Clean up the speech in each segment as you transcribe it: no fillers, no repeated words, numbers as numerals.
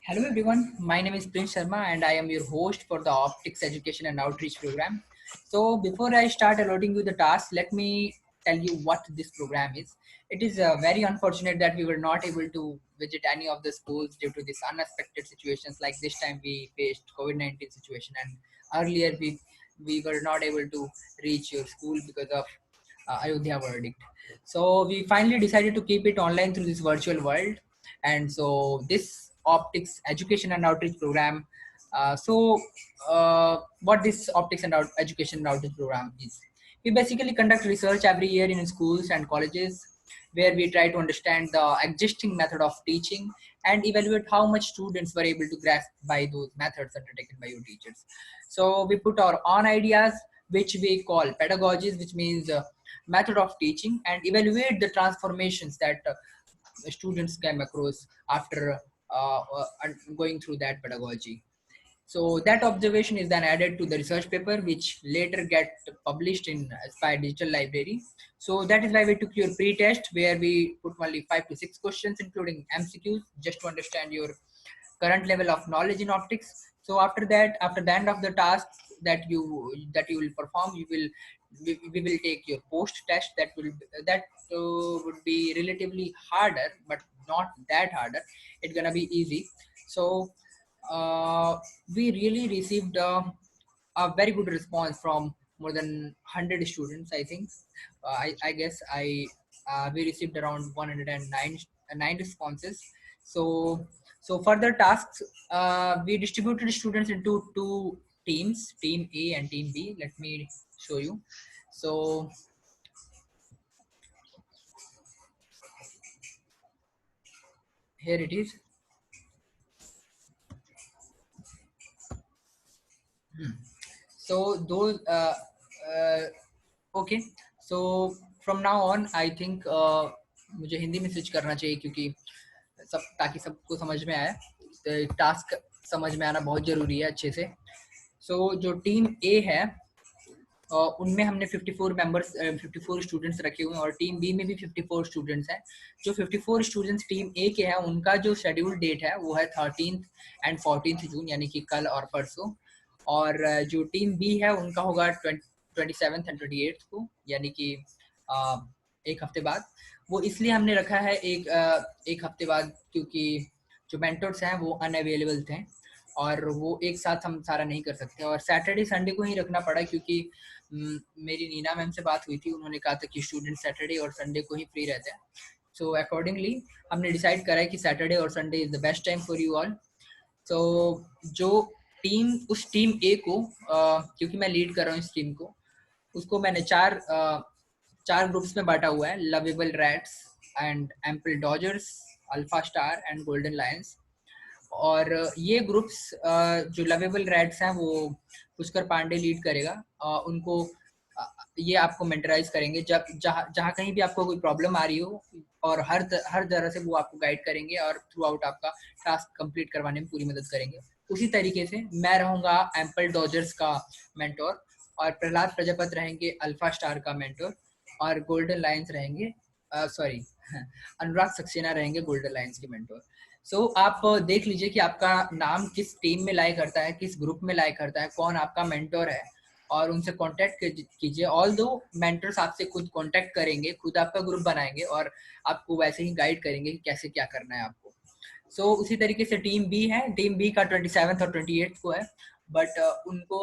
Hello everyone, my name is Prince Sharma and I am your host for the Optics Education and Outreach program. So before I start allotting you the task, let me tell you what this program is. It is very unfortunate that we were not able to visit any of the schools due to this unexpected situations. Like this time we faced COVID-19 situation, and earlier we were not able to reach your school because of Ayodhya verdict. So we finally decided to keep it online through this virtual world. And so this optics education and outreach program, what this optics and education and outreach program is, we basically conduct research every year in schools and colleges where we try to understand the existing method of teaching and evaluate how much students were able to grasp by those methods undertaken by your teachers. So we put our own ideas, which we call pedagogies, which means method of teaching, and evaluate the transformations that students came across after going through that pedagogy. So that observation is then added to the research paper, which later get published in Aspire Digital Library. So that is why we took your pre-test, where we put only 5 to 6 questions, including MCQs, just to understand your current level of knowledge in optics. So after that, after the end of the task that you will perform, we will take your post test would be relatively harder, but not that harder. It's gonna be easy. So we really received a very good response from more than 100 students, I think. I guess I we received around 109 responses. So further tasks, we distributed students into two teams, team A and team B. Let me show you. So here it is. So those uh, okay. So from now on, I think मुझे हिंदी में switch करना चाहिए, क्योंकि सब ताकि सबको समझ में आए। तो टास्क समझ में आना बहुत जरूरी है अच्छे से। सो जो टीम ए है, उनमें हमने 54 मेंबर्स 54 स्टूडेंट्स रखे हुए हैं, और टीम बी में भी 54 स्टूडेंट्स हैं। जो 54 स्टूडेंट्स टीम ए के हैं, उनका जो शेड्यूल डेट है वो है 13 एंड 14 जून, यानी कि कल और परसों। और जो टीम बी है उनका होगा 27 एंड 28 को, यानी कि एक हफ्ते बाद। वो इसलिए हमने रखा है एक हफ्ते बाद, क्योंकि जो मेंटर्स हैं वो अनअवेलेबल थे, और वो एक साथ हम सारा नहीं कर सकते। और सैटरडे संडे को ही रखना पड़ा, क्योंकि मेरी नीना मैम से बात हुई थी, उन्होंने कहा था कि स्टूडेंट सैटरडे और संडे को ही फ्री रहते हैं। सो अकॉर्डिंगली हमने डिसाइड करा है कि सैटरडे और Sunday is the best time for you all. तो जो टीम उस टीम ए को, क्योंकि मैं लीड कर रहा हूँ इस टीम को, उसको मैंने चार ग्रुप्स में बांटा हुआ है: lovable rats and ample Dodgers, alpha star and golden Lions. और ये ग्रुप्स, जो लवेबल रैट्स हैं वो पुष्कर पांडे लीड करेगा। उनको ये आपको मेंटराइज करेंगे जब जहाँ जहाँ कहीं भी आपको कोई प्रॉब्लम आ रही हो, और हर तरह से वो आपको गाइड करेंगे और थ्रू आउट आपका टास्क कंप्लीट करवाने में पूरी मदद करेंगे। उसी तरीके से मैं रहूँगा एम्पल डॉजर्स का मेंटोर, और प्रहलाद प्रजापत रहेंगे अल्फा स्टार का मेंटोर, और गोल्डन लायंस रहेंगे, सॉरी अनुराग सक्सेना रहेंगे गोल्डन लायंस के मेंटोर। सो आप देख लीजिए कि आपका नाम किस टीम में लाई करता है, किस ग्रुप में लाई करता है, कौन आपका मेंटोर है, और उनसे कांटेक्ट कीजिए। ऑल दो मेंटर्स आपसे खुद कांटेक्ट करेंगे, खुद आपका ग्रुप बनाएंगे, और आपको वैसे ही गाइड करेंगे कि कैसे क्या करना है आपको। सो उसी तरीके से टीम बी है, टीम बी का 27 और 28 को है, बट उनको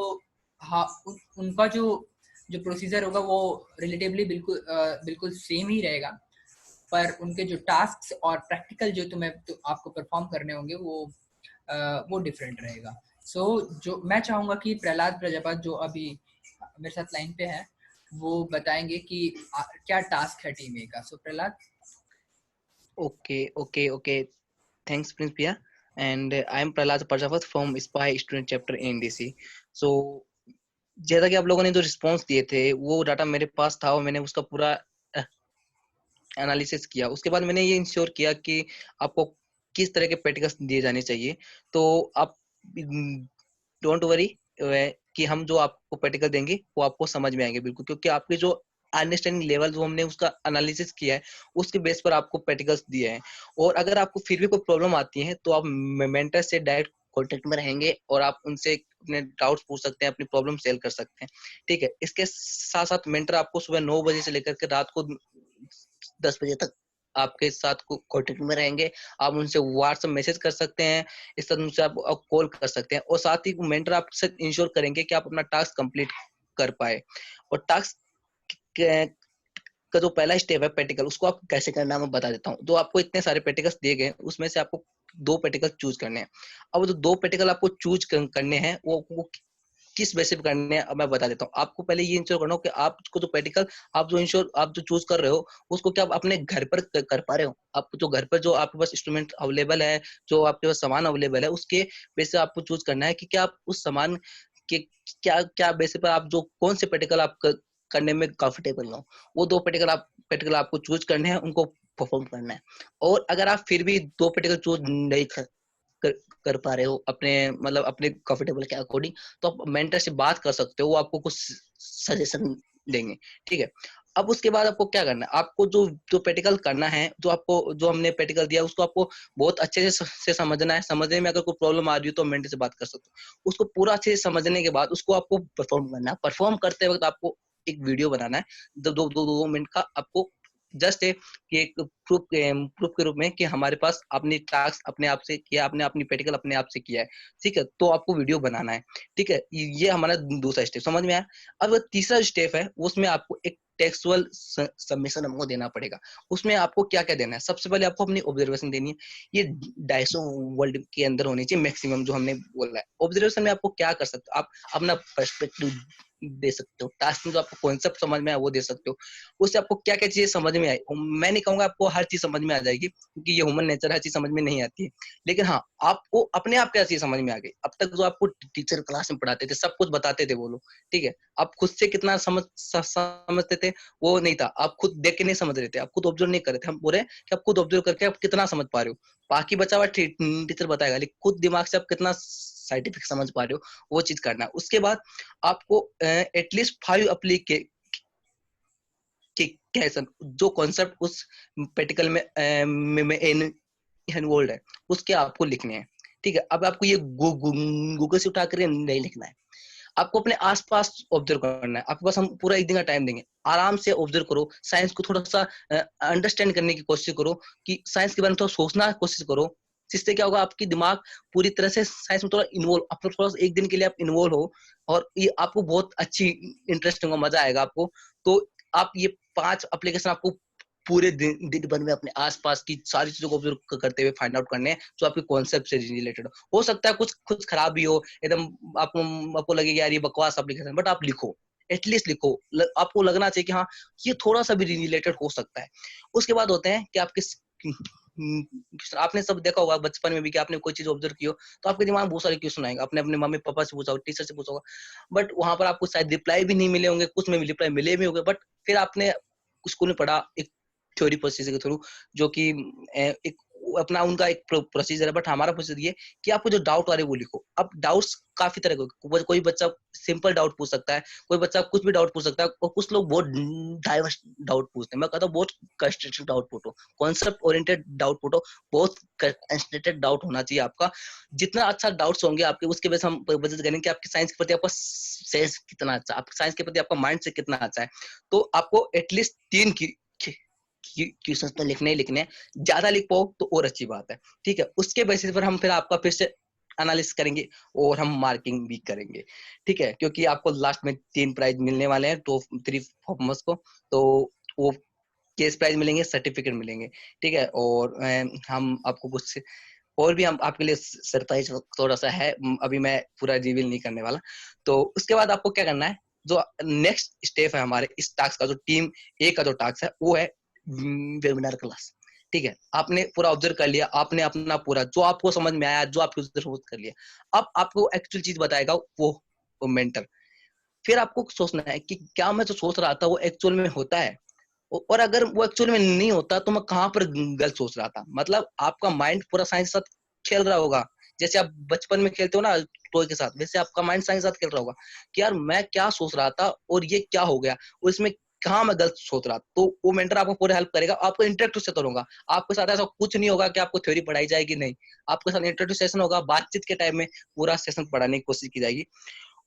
उनका जो प्रोसीजर होगा वो रिलेटिवली बिल्कुल सेम ही रहेगा, पर उनके जो टास्क और प्रैक्टिकल जो आपको परफॉर्म करने होंगे वो डिफरेंट रहेगा। सो जो मैं चाहूंगा कि प्रहलाद प्रजापत, जो अभी मेरे साथ लाइन पे है, वो बताएंगे कि क्या टास्क है टीम ए का। सो Prahlad. Okay. Thanks, Prince Pia. And I'm Prahlad Prajapati from SPY Student Chapter NDC. So, जैसा कि आप लोगों ने जो रिस्पॉन्स दिए थे वो डाटा मेरे पास था और मैंने उसका पूरा एनालिसिस किया। उसके बाद मैंने ये इंश्योर किया कि आपको किस तरह के प्रैक्टिकल्स दिए जाने चाहिए। तो आप डोंट वरी कि हम जो आपको प्रैक्टिकल देंगे वो आपको समझ में आएंगे बिल्कुल, क्योंकि आपके जो अंडरस्टैंडिंग लेवल जो हमने उसका एनालिसिस किया है, उसके बेस पर आपको प्रैक्टिकल्स दिए हैं। और अगर आपको फिर भी कोई प्रॉब्लम आती है तो आप मेंटर से डायरेक्ट कांटेक्ट में रहेंगे और आप उनसे अपने डाउट्स पूछ सकते हैं, अपनी प्रॉब्लम सेल कर सकते हैं। ठीक है, इसके साथ साथ मेंटर आपको सुबह 9 बजे से लेकर के रात को 10 बजे तक आपके साथ कांटेक्ट में रहेंगे। आप उनसे व्हाट्सएप मैसेज कर सकते हैं, इस तरह उनसे आप कॉल कर सकते हैं, और साथ ही मेंटर आपसे इंश्योर करेंगे कि आप अपना टास्क कंप्लीट कर पाए। और टास्क का जो पहला स्टेप है प्रैक्टिकल, उसको आप कैसे करना है मैं बता देता हूँ। जो आपको इतने सारे प्रैक्टिकल्स दिए गए उसमें से आपको 2 प्रैक्टिकल चूज करने हैं। अब जो 2 प्रैक्टिकल आपको चूज करने हैं वो किस बेसिस पे करने हैं अब मैं बता देता हूँ। आपको पहले ये इंश्योर करना हो कि आपको जो प्रैक्टिकल आप जो चूज कर रहे हो उसको क्या आप अपने घर पर कर पा रहे हो। आप जो घर पर जो आपके पास इंस्ट्रूमेंट अवेलेबल है, जो आपके पास सामान अवेलेबल है, उसके बेस पे आपको चूज करना है कि क्या आप उस सामान के क्या क्या बेसिस पर आप जो कौन से प्रैक्टिकल आप करने में कंफर्टेबल हो। वो 2 प्रैक्टिकल आपको चूज करने हैं, उनको परफॉर्म करना है। और अगर आप फिर भी 2 प्रैक्टिकल चूज नहीं कर, कर पा रहे हो अपने मतलब अपने कंफर्टेबल के अकॉर्डिंग, तो आप मेंटर से बात कर सकते हो, वो आपको कुछ सजेशन देंगे। ठीक है, अब उसके बाद आपको क्या करना है, आपको जो जो प्रैक्टिकल करना है, जो हमने प्रैक्टिकल दिया उसको आपको बहुत अच्छे से समझना है। समझने में अगर कोई प्रॉब्लम आ रही हो तो मेंटर से बात कर सकते हो। उसको पूरा अच्छे से समझने के बाद उसको आपको परफॉर्म करना है। परफॉर्म करते वक्त आपको एक वीडियो बनाना है, 2 मिनट का। आपको जस्ट एक प्रूफ के रूप में कि हमारे पास आपने टास्क अपने आप से किया, आपने अपनी प्रैक्टिकल अपने आप से किया है। ठीक है, तो आपको वीडियो बनाना है। ठीक है, ये हमारा दूसरा स्टेप समझ में आया। अब तीसरा स्टेप है, उसमें आपको एक टेक्सुअल सबमिशन हमको देना पड़ेगा। उसमें आपको क्या क्या देना है, सबसे पहले आपको अपनी ऑब्जर्वेशन देनी है। ये 250 वर्ड के अंदर होनी चाहिए मैक्सिमम, जो हमने बोला है। ऑब्जर्वेशन में आपको क्या कर सकते हो, आप अपना पर्सपेक्टिव दे सकते हो, टास्क में जो आपको कॉन्सेप्ट समझ में आया वो दे सकते हो। उससे आपको क्या क्या चीजें समझ में आई, मैं नहीं कहूंगा आपको हर चीज समझ में आ जाएगी, क्योंकि ये ह्यूमन नेचर, हर चीज समझ में नहीं आती है। लेकिन हाँ, आपको अपने आप क्या चीज समझ में आ गई। अब तक जो आपको टीचर क्लास में पढ़ाते थे, सब कुछ बताते थे वो लोग, ठीक है, आप खुद से कितना समझते थे वो नहीं था। आप खुद देख के नहीं समझ रहे थे, आप खुद ऑब्जर्व नहीं कर रहे थे। हम बोल रहे हैं कि आप खुद ऑब्जर्व करके आप कितना समझ पा रहे हो। बाकी बचा हुआ टीचर बताएगा, लेकिन खुद दिमाग से आप कितना साइंटिफिक समझ पा रहे हो, वो चीज करना है। उसके बाद आपको एटलीस्ट 5 एप्लीकेशन जो कॉन्सेप्ट उस प्रैक्टिकल में इन्वॉल्व है, उसके आपको लिखने हैं। ठीक है, अब आपको ये गूगल से उठा कर नहीं लिखना है, आपको अपने आसपास ऑब्जर्व करना है। आपके पास हम पूरा 1 दिन का टाइम देंगे, आराम से ऑब्जर्व करो, साइंस को थोड़ा सा अंडरस्टैंड करने की कोशिश करो, कि साइंस के बारे में थोड़ा सोचना कोशिश करो। जिससे क्या होगा, आपकी दिमाग पूरी तरह से साइंस में थोड़ा इन्वॉल्व, आप थोड़ा सा 1 दिन के लिए आप इन्वॉल्व हो, और ये आपको बहुत अच्छी इंटरेस्टिंग होगा, मजा आएगा आपको। तो आप ये 5 एप्लीकेशन आपको पूरे दिन भर में अपने आसपास की सारी चीजों को ऑब्जर्व करते हुए फाइंड आउट करने हैं, जो आपके कॉन्सेप्ट से रिलेटेड हो सकता है कुछ खराब भी हो एकदम, आपको लगेगा यार ये बकवास एप्लीकेशन, बट आप लिखो, एटलीस्ट लिखो। आपको लगना चाहिए कि हाँ, ये थोड़ा सा भी रिलेटेड हो सकता है। उसके बाद होते हैं कि आपके आपने सब देखा होगा बचपन में भी, कि आपने कोई चीज ऑब्जर्व की हो तो आपके दिमाग में बहुत सारे क्वेश्चन आएंगे, आपने अपने मम्मी पापा से पूछा होगा, टीचर से पूछा होगा, बट वहां पर आपको शायद रिप्लाई भी नहीं मिले होंगे, कुछ में रिप्लाई मिले भी होंगे, बट फिर आपने स्कूल में पढ़ा एक थ्योरी प्रोसीजर के थ्रू, जो कि एक अपना उनका एक प्रोसीजर है, बट हमारा प्रोसीजर ये कि आपको जो डाउट आ रहे हैं वो लिखो। अब डाउट्स काफी तरह के, कोई बच्चा सिंपल डाउट पूछ सकता है, कोई बच्चा कुछ भी डाउट पूछ सकता है, और कुछ लोग बहुत डाइवर्स डाउट पूछते हैं। मैं कहता हूँ बहुत कंस्ट्रक्टेड डाउट पूछो, कॉन्सेप्ट ओरिएंटेड डाउट पूछो, बहुत कंस्ट्रक्टेड डाउट होना चाहिए आपका। जितना अच्छा डाउट्स होंगे आपके, उसके वजह से हम वजह करेंगे कि आपके साइंस के प्रति आपका सेंस कितना अच्छा, आपके साइंस के प्रति आपका माइंड से कितना अच्छा है। तो आपको एटलीस्ट 3 की क्वेश्चंस तो लिखने ही लिखने हैं, ज्यादा लिख पाओ तो और अच्छी बात है। ठीक है, उसके बेसिस पर हम फिर आपका फिर से एनालिसिस करेंगे और हम मार्किंग भी करेंगे। ठीक है, क्योंकि आपको लास्ट में 3 प्राइज मिलने वाले हैं, टॉप 3 परफॉर्मर्स को, तो वो केस प्राइज मिलेंगे, सर्टिफिकेट मिलेंगे। ठीक है, और हम आपको कुछ और भी हम आपके लिए सरप्राइज थोड़ा सा है, अभी मैं पूरा रिवील नहीं करने वाला। तो उसके बाद आपको क्या करना है, जो नेक्स्ट स्टेप है हमारे इस टास्क का, जो टीम ए का जो टास्क है वो है वेबिनार क्लास। ठीक है, आपने पूरा ऑब्जर्व कर लिया, आपने अपना पूरा जो आपको समझ में आया, जो आपके उधर कर लिया। अब आपको एक्चुअल चीज बताएगा वो मेंटर। फिर आपको सोचना है कि क्या मैं जो सोच रहा था वो एक्चुअल में होता है, और अगर वो एक्चुअल में नहीं होता तो मैं कहाँ पर गलत सोच रहा था। मतलब आपका माइंड पूरा साइंस के साथ खेल रहा होगा, जैसे आप बचपन में खेलते हो ना टॉय के साथ, वैसे आपका माइंड साइंस के साथ खेल रहा होगा कि यार मैं क्या सोच रहा था और ये क्या हो गया, और इसमें कहाँ मैं गलत सोच रहा, तो वो मेंटर आपको पूरा हेल्प करेगा, आपको इंटरेक्टिव सेशन होगा, आपके साथ ऐसा कुछ नहीं होगा कि आपको थ्योरी पढ़ाई जाएगी, नहीं, आपके साथ इंटरेक्टिव सेशन होगा, बातचीत के टाइम में पूरा सेशन पढ़ाने की कोशिश की जाएगी,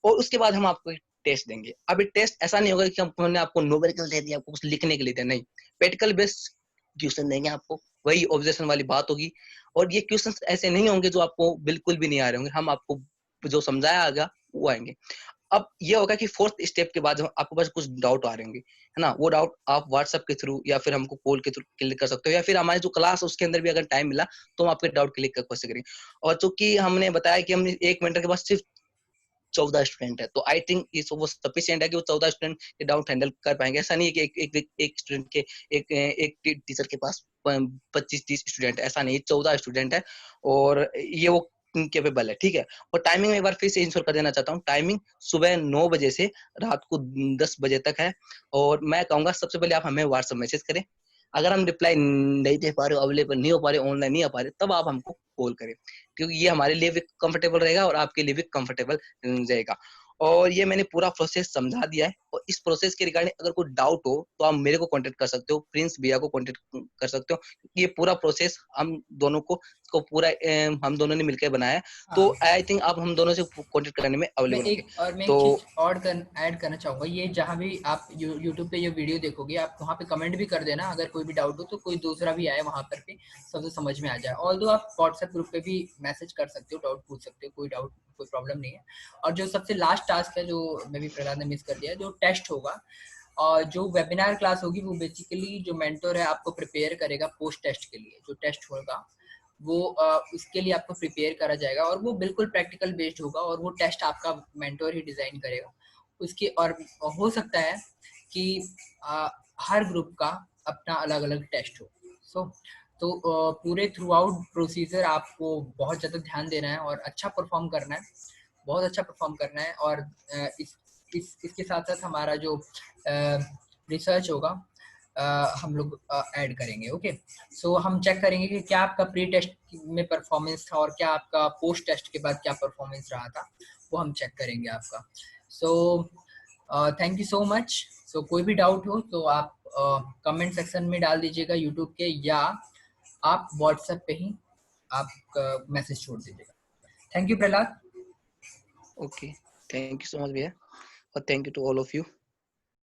और उसके बाद हम आपको टेस्ट देंगे। अब ये टेस्ट ऐसा नहीं होगा कि हमने आपको न्यूमेरिकल दे दिया, आपको कुछ लिखने के लिए दिया, नहीं, प्रैक्टिकल बेस्ड क्वेश्चन देंगे आपको, वही ऑब्जर्वेशन वाली बात होगी, और ये क्वेश्चन ऐसे नहीं होंगे जो आपको बिल्कुल भी नहीं आ रहे होंगे, हम आपको जो समझाया आएगा वो आएंगे। अब ये होगा कि फोर्थ स्टेप के बाद जब आपके पास कुछ डाउट आ रहे होंगे, है ना, वो डाउट आप व्हाट्सएप के थ्रू या फिर हमको कॉल के थ्रू क्लियर कर सकते हो, या फिर हमारी जो क्लास है उसके अंदर भी अगर टाइम मिला तो हम आपके डाउट क्लियर कर कोशिश करेंगे। और चूंकि हमने बताया कि हम एक मेंटर के पास सिर्फ 14 स्टूडेंट है, तो आई थिंक इस वो सफिशिएंट है कि वो 14 स्टूडेंट के डाउट हैंडल कर पाएंगे। ऐसा नहीं है कि एक स्टूडेंट के एक टीचर के पास 25-30 स्टूडेंट है, ऐसा नहीं, 14 स्टूडेंट है और ये वो केपेबल है, ठीक है। और टाइमिंग में एक बार फिर से इंश्योर कर देना चाहता हूँ, टाइमिंग सुबह 9 बजे से रात को 10 बजे तक है। और मैं कहूंगा सबसे पहले आप हमें व्हाट्सएप मैसेज करें, अगर हम रिप्लाई नहीं दे पा रहे, अवेलेबल नहीं हो पा रहे, ऑनलाइन नहीं आ पा रहे, तब आप हमको कॉल करें, क्योंकि ये हमारे लिए भी कंफर्टेबल रहेगा और आपके लिए भी कंफर्टेबल रहेगा। और ये मैंने पूरा प्रोसेस समझा दिया है, और इस प्रोसेस के रिगार्डिंग अगर कोई डाउट हो तो आप मेरे को कांटेक्ट कर सकते हो, प्रिंस भैया को कांटेक्ट कर सकते हो। ये पूरा प्रोसेस हम दोनों को पूरा हम दोनों ने मिलकर बनाया है, तो हाँ, आई थिंक आप हम दोनों से कांटेक्ट करने में अवेलेबल होंगे। मैं एक तो चीज और ऐड करना चाहूंगा, ये जहाँ भी आप यूट्यूब पे ये वीडियो देखोगे, आप वहाँ पे कमेंट भी कर देना, अगर कोई भी डाउट हो तो कोई दूसरा भी आए वहाँ पर भी सबसे समझ में आ जाए। ऑल्दो आप व्हाट्सएप ग्रुप पे भी मैसेज कर सकते हो, डाउट पूछ सकते हो, कोई डाउट कोई प्रॉब्लम नहीं है। और जो सबसे लास्ट टास्क है, जो मैं भी प्रहलाद ने मिस कर दिया, जो टेस्ट होगा और जो वेबिनार क्लास होगी, वो बेसिकली जो मेंटर है आपको प्रिपेयर करेगा पोस्ट टेस्ट के लिए। जो टेस्ट होगा वो उसके लिए आपको प्रिपेयर करा जाएगा, और वो बिल्कुल प्रैक्टिकल बेस्ड होगा, और वो टेस्ट आपका मेंटर ही डिज़ाइन करेगा उसके। और हो सकता है कि हर ग्रुप का अपना अलग अलग टेस्ट हो। तो पूरे थ्रू आउट प्रोसीजर आपको बहुत ज़्यादा ध्यान देना है और अच्छा परफॉर्म करना है, बहुत अच्छा परफॉर्म करना है। और इसके साथ साथ हमारा जो रिसर्च होगा हम लोग ऐड करेंगे। ओके, सो हम चेक करेंगे कि क्या आपका प्री टेस्ट में परफॉर्मेंस था और क्या आपका पोस्ट टेस्ट के बाद क्या परफॉर्मेंस रहा था, वो हम चेक करेंगे आपका। So thank you so much. So कोई भी डाउट हो तो आप कमेंट सेक्शन में डाल दीजिएगा यूट्यूब के, या आप व्हाट्सएप पे ही आप मैसेज छोड़ दीजिएगा। Thank you Prahlad. Okay, thank you so much भैया, और thank you to all of you.